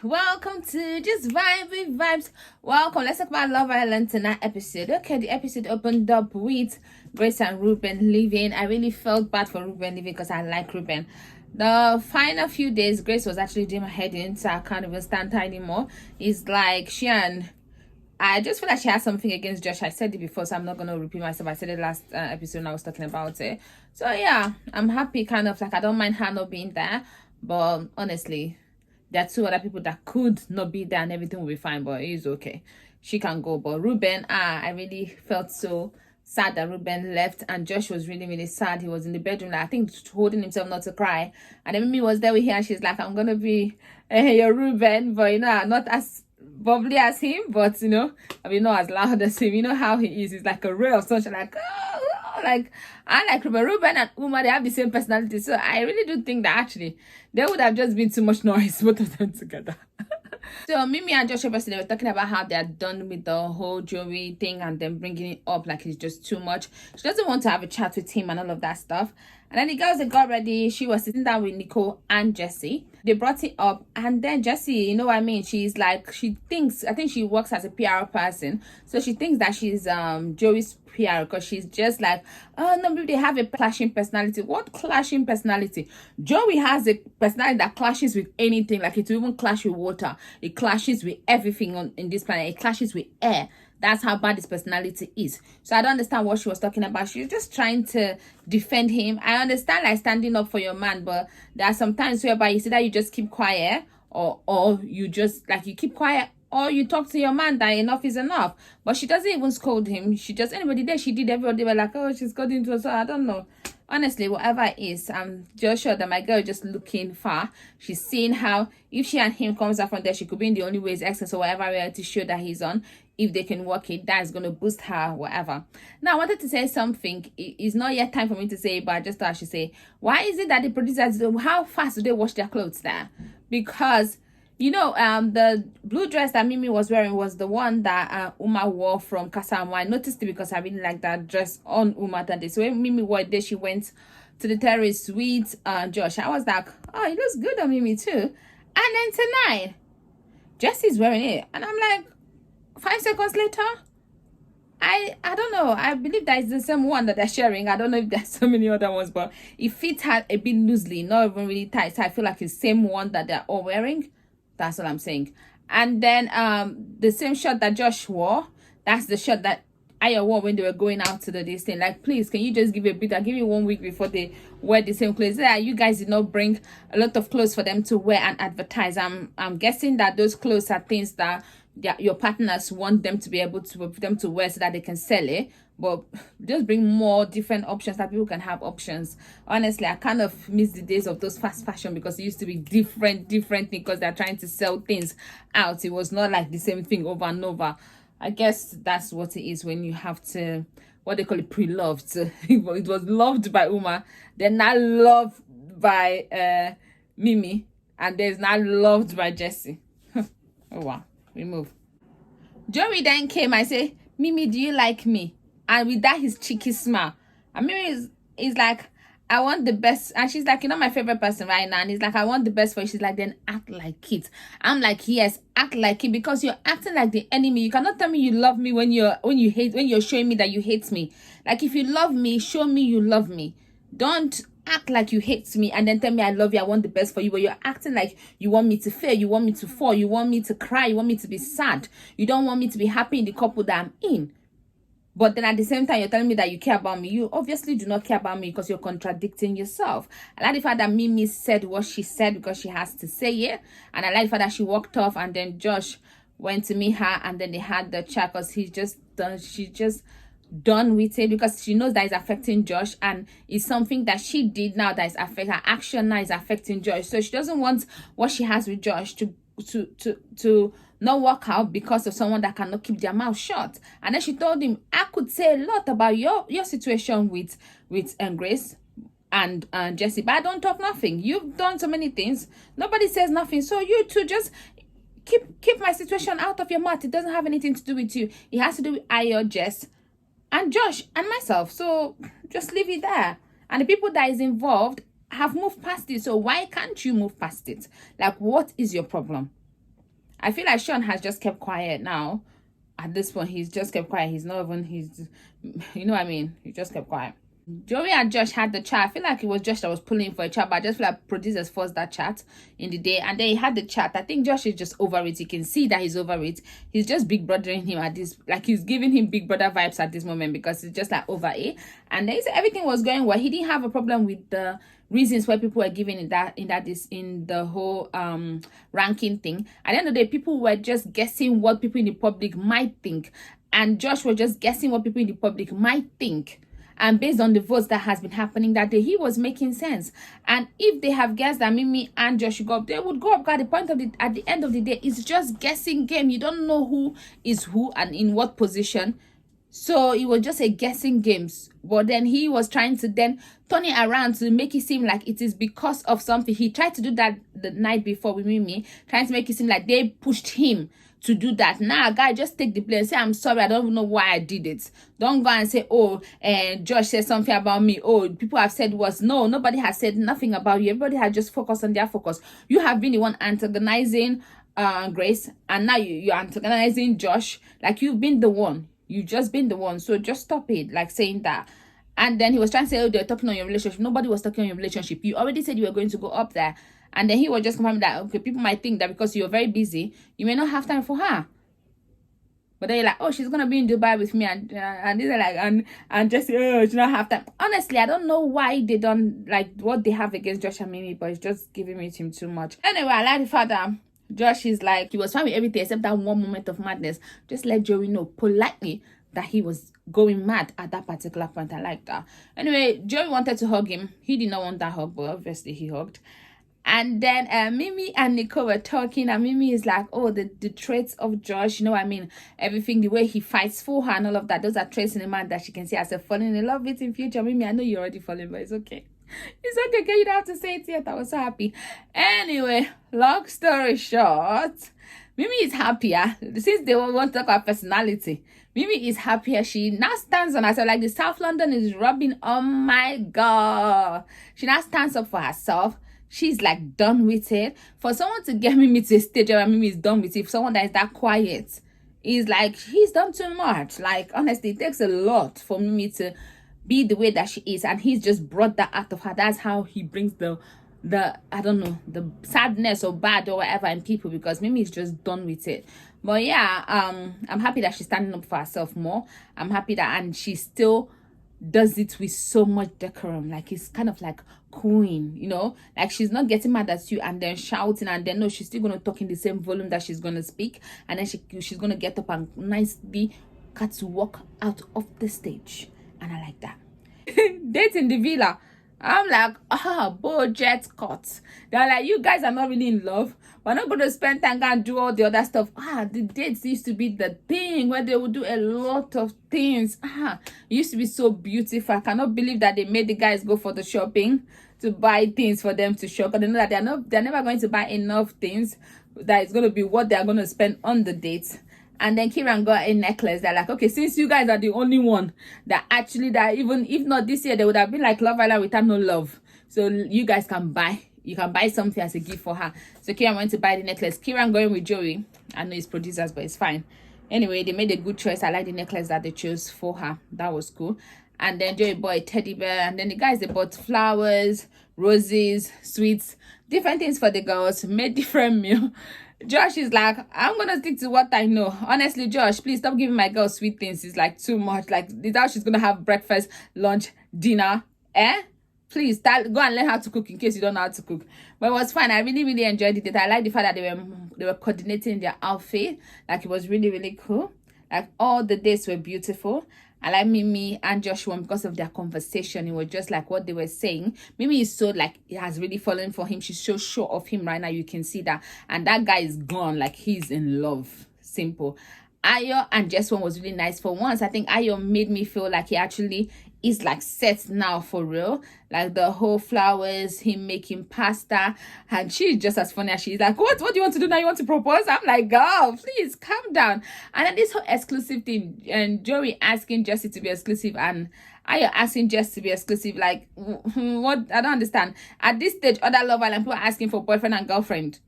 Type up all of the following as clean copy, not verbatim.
welcome to Just Vibe with Vibes. Welcome. Let's talk about Love Island tonight episode. Okay, the episode opened up with Grace and Ruben leaving. I really felt bad for Ruben leaving because I like Ruben. The final few days, Grace was actually doing my head in, so I can't even stand her anymore. It's like I just feel like she has something against Josh. I said it before, so I'm not going to repeat myself. I said it last episode when I was talking about it. So yeah, I'm happy, kind of like I don't mind her not being there. But honestly, there are two other people that could not be there and everything will be fine, but it's okay. She can go. But Ruben, I really felt so sad that Ruben left, and Josh was really, really sad. He was in the bedroom, like, I think holding himself not to cry. And then Mimi was there with her, and she's like, I'm gonna be your Ruben, but not as bubbly as him, but not as loud as him. You know how he is. He's like a ray of sunshine, like like I like Ruben and Uma, they have the same personality. So I really do think that actually there would have just been too much noise, both of them together. So Mimi and Joshua, they were talking about how they're done with the whole Joey thing and then bringing it up like it's just too much. She doesn't want to have a chat with him and all of that stuff. And then the girls, they got ready. She was sitting down with Nicole and Jessie. They brought it up, and then Jessie, you know what I mean? She's like, I think she works as a PR person, so she thinks that she's Joey's PR because she's just like, oh no, maybe they have a clashing personality. What clashing personality? Joey has a personality that clashes with anything. Like, it will even clash with water. It clashes with everything in this planet. It clashes with air. That's how bad his personality is. So I don't understand what she was talking about. She was just trying to defend him. I understand, like, standing up for your man, but there are some times whereby you see that you just keep quiet, or you just, like, you keep quiet, or you talk to your man that enough is enough. But she doesn't even scold him. She just, anybody there, she did, everybody were like, oh, she's scolding to us. So I don't know. Honestly, whatever it is, I'm just sure that my girl is just looking far. She's seeing how, if she and him comes out from there, she could be in The Only Way Is Excellence or whatever reality show that he's on. If they can work it, that is going to boost her, whatever. Now, I wanted to say something. It's not yet time for me to say it, but I just thought I should say, why is it that the producers, how fast do they wash their clothes there? Because the blue dress that Mimi was wearing was the one that Uma wore from Casa Amor. I noticed it because I really like that dress on Uma that day. So when Mimi wore it, she went to the terrace with Josh. I was like, oh, it looks good on Mimi too. And then tonight, Jessie's wearing it. And I'm like, 5 seconds later, I don't know. I believe that it's the same one that they're sharing. I don't know if there's so many other ones, but it fits her a bit loosely, not even really tight. So I feel like it's the same one that they're all wearing. That's all I'm saying. And then the same shirt that Josh wore, that's the shirt that Aya wore when they were going out to this thing. Like, please, can you just give a bit? I'll give you 1 week before they wear the same clothes. Yeah, you guys did not bring a lot of clothes for them to wear and advertise. I'm guessing that those clothes are things that your partners want them to be able to wear so that they can sell it. But just bring more different options that people can have options. Honestly, I kind of miss the days of those fast fashion because it used to be different things because they're trying to sell things out. It was not like the same thing over and over. I guess that's what it is when you have to, what they call it, pre-loved. It was loved by Uma, then now loved by Mimi, and there's now loved by Jessie. Oh wow, we move. Joey then came. I say, Mimi, do you like me? And with that, his cheeky smile. And Mimi is like, I want the best. And she's like, my favorite person right now. And he's like, I want the best for you. She's like, then act like it. I'm like, yes, act like it, because you're acting like the enemy. You cannot tell me you love me when you're showing me that you hate me. Like, if you love me, show me you love me. Don't act like you hate me and then tell me I love you, I want the best for you, but you're acting like you want me to fail, you want me to fall, you want me to cry, you want me to be sad, you don't want me to be happy in the couple that I'm in. But then at the same time, you're telling me that you care about me. You obviously do not care about me because you're contradicting yourself. I like the fact that Mimi said what she said because she has to say it. And I like the fact that she walked off and then Josh went to meet her and then they had the chat because she's just done with it because she knows that it's affecting Josh, and it's something that she did now that is affecting her action now is affecting Josh. So she doesn't want what she has with Josh to not work out because of someone that cannot keep their mouth shut. And then she told him, I could say a lot about your situation with Grace and Jessie, but I don't talk nothing. You've done so many things, nobody says nothing, so you two just keep my situation out of your mouth. It doesn't have anything to do with you. It has to do with Ayo, Jess, and Josh and myself. So just leave it there. And the people that is involved have moved past it. So why can't you move past it? Like, what is your problem? I feel like Sean has just kept quiet now. At this point, he's just kept quiet. He's not even, you know what I mean? He just kept quiet. Joey and Josh had the chat. I feel like it was Josh that was pulling for a chat, but I just feel like producers forced that chat in the day, and then he had the chat. I think Josh is just over it. You can see that he's over it. He's just big brothering him at this, like he's giving him big brother vibes at this moment, because it's just like over it. And then he said everything was going well. He didn't have a problem with the reasons why people were giving in the whole ranking thing. At the end of the day, people were just guessing what people in the public might think, and Josh was just guessing what people in the public might think. And based on the votes that has been happening that day, he was making sense. And if they have guessed that Mimi and Josh should go up, they would go up. At the end of the day, it's just guessing game. You don't know who is who and in what position. So it was just a guessing games. But then he was trying to then turn it around to make it seem like it is because of something. He tried to do that the night before with Mimi, trying to make it seem like they pushed him to do that. Now, guy, just take the blame. Say, I'm sorry, I don't even know why I did it. Don't go and say, oh, Josh said something about me. Oh, people have said was. No, nobody has said nothing about you. Everybody has just focused on their focus. You have been the one antagonizing Grace, and now you're antagonizing Josh. Like, you've been the one. You've just been the one. So just stop it, like saying that. And then he was trying to say, oh, they're talking on your relationship. Nobody was talking on your relationship. You already said you were going to go up there. And then he was just confirming that, okay, people might think that because you're very busy, you may not have time for her. But then you're like, oh, she's going to be in Dubai with me. And these are like, and just, oh, she don't have time. Honestly, I don't know why they don't, like, what they have against Josh and Mimi, but it's just giving me him too much. Anyway, I like the fact that Josh is like, he was fine with everything except that one moment of madness. Just let Joey know politely that he was going mad at that particular point. I like that. Anyway, Joey wanted to hug him. He did not want that hug, but obviously he hugged. And then Mimi and Nicole were talking, and Mimi is like, oh, the traits of Josh, you know what I mean? Everything, the way he fights for her and all of that, those are traits in a man that she can see herself falling in love with in future. Mimi, I know you're already falling, but it's okay. It's okay, girl. You don't have to say it yet. I was so happy. Anyway, long story short, Mimi is happier. Since they want to talk about personality, Mimi is happier. She now stands on herself. Like the South London is rubbing. Oh my God. She now stands up for herself. She's like done with it. For someone to get Mimi to a stage where Mimi is done with it, someone that is that quiet, is like, he's done too much. Like, honestly, it takes a lot for Mimi to be the way that she is, and he's just brought that out of her. That's how he brings the I don't know, the sadness or bad or whatever in people, because Mimi is just done with it. But yeah, I'm happy that she's standing up for herself more. I'm happy that, and she still does it with so much decorum. Like, it's kind of like queen, you know, like she's not getting mad at you and then shouting, and then no, she's still gonna talk in the same volume that she's gonna speak, and then she's gonna get up and nicely cut to walk out of the stage. And I like that. Date in the villa. I'm like, budget cut. They're like, you guys are not really in love. We're not going to spend time and do all the other stuff. The dates used to be the thing where they would do a lot of things. It used to be so beautiful. I cannot believe that they made the guys go for the shopping to buy things for them to shop. But they know that they're never going to buy enough things that it's going to be what they're going to spend on the dates. And then Kieran got a necklace. They're like, okay, since you guys are the only one that actually, that even if not this year, they would have been like Love Island without no love. So you guys can buy. You can buy something as a gift for her. So Kieran went to buy the necklace. Kieran going with Joey. I know it's producers, but it's fine. Anyway, they made a good choice. I like the necklace that they chose for her. That was cool. And then Joey bought a teddy bear. And then the guys, they bought flowers, roses, sweets, different things for the girls. Made different meal. Josh is like, I'm gonna stick to what I know. Honestly, Josh, please stop giving my girl sweet things. It's like too much. Like, is that she's gonna have breakfast, lunch, dinner? Please go and learn how to cook in case you don't know how to cook. But it was fun. I really, really enjoyed it. I like the fact that they were coordinating their outfit. Like, it was really, really cool. Like, all the days were beautiful. I like Mimi and Joshua because of their conversation. It was just like what they were saying. Mimi is so like, it has really fallen for him. She's so sure of him right now. You can see that. And that guy is gone. Like, he's in love. Simple. Ayo and Jeswan was really nice. For once, I think Ayo made me feel like he actually is like set now for real. Like the whole flowers, him making pasta, and she's just as funny as she's like, what do you want to do now? You want to propose? I'm like, girl, please calm down. And then this whole exclusive thing, and Joey asking Jessie to be exclusive, and Ayo asking Jess to be exclusive. Like, what? I don't understand. At this stage, other Love Island people are asking for boyfriend and girlfriend.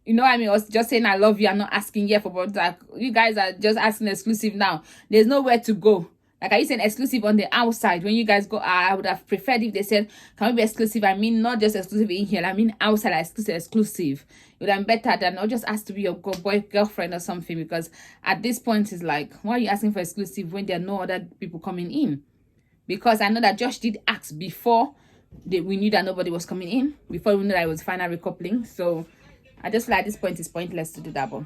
You know what I mean? I was just saying I love you. I'm not asking yet for, but like you guys are just asking exclusive now. There's nowhere to go. Like, are you saying exclusive on the outside? When you guys go, I would have preferred if they said, can we be exclusive? I mean, not just exclusive in here. I mean, outside, exclusive. It would have been better than not just ask to be your girlfriend or something. Because at this point, it's like, why are you asking for exclusive when there are no other people coming in? Because I know that Josh did ask before we knew that nobody was coming in. Before we knew that it was final recoupling. So I just feel like at this point, it's pointless to do that. But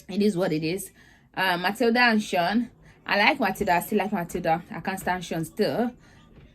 it is what it is. Matilda and Sean. I like Matilda. I still like Matilda. I can't stand Sean still.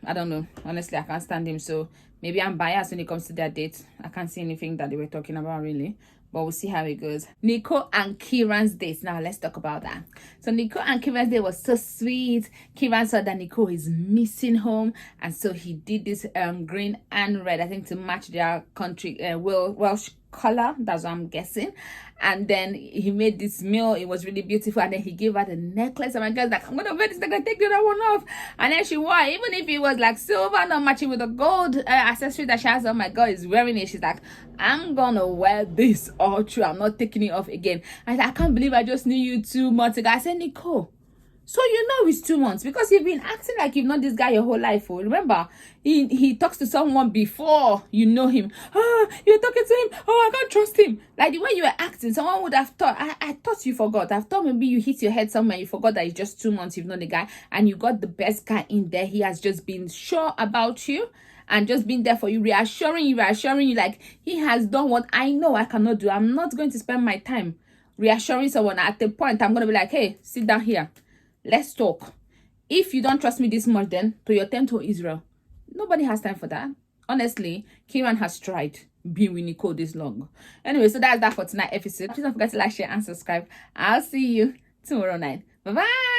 I don't know. Honestly, I can't stand him. So maybe I'm biased when it comes to their date. I can't see anything that they were talking about really. But we'll see how it goes. Nicole and Kieran's date. Now let's talk about that. So Nicole and Kieran's date was so sweet. Kieran saw that Nicole is missing home. And so he did this green and red, I think, to match their country Welsh color. That's what I'm guessing. And then he made this meal. It was really beautiful. And then he gave her the necklace. And my girl's like, I'm gonna wear this, I'm gonna take the other one off. And then she wore it. Even if it was like silver, not matching with the gold accessory that she has. Oh my god, is wearing it. She's like, I'm gonna wear this all through. I'm not taking it off again. I said, I can't believe I just knew you 2 months ago. I said, Nicole, so you know it's 2 months because you've been acting like you've known this guy your whole life. Oh, remember, he talks to someone before you know him. Oh, you're talking to him. Oh, I can't trust him. Like the way you were acting, someone would have thought, I thought you forgot. I've thought maybe you hit your head somewhere. You forgot that it's just 2 months you've known the guy and you got the best guy in there. He has just been sure about you and just been there for you, reassuring you like he has done what I know I cannot do. I'm not going to spend my time reassuring someone. At the point, I'm going to be like, hey, sit down here. Let's talk. If you don't trust me this much, then to your tent to Israel. Nobody has time for that. Honestly, Kieran has tried being with Nicole this long. Anyway, so that's that for tonight's episode. Please don't forget to like, share, and subscribe. I'll see you tomorrow night. Bye-bye.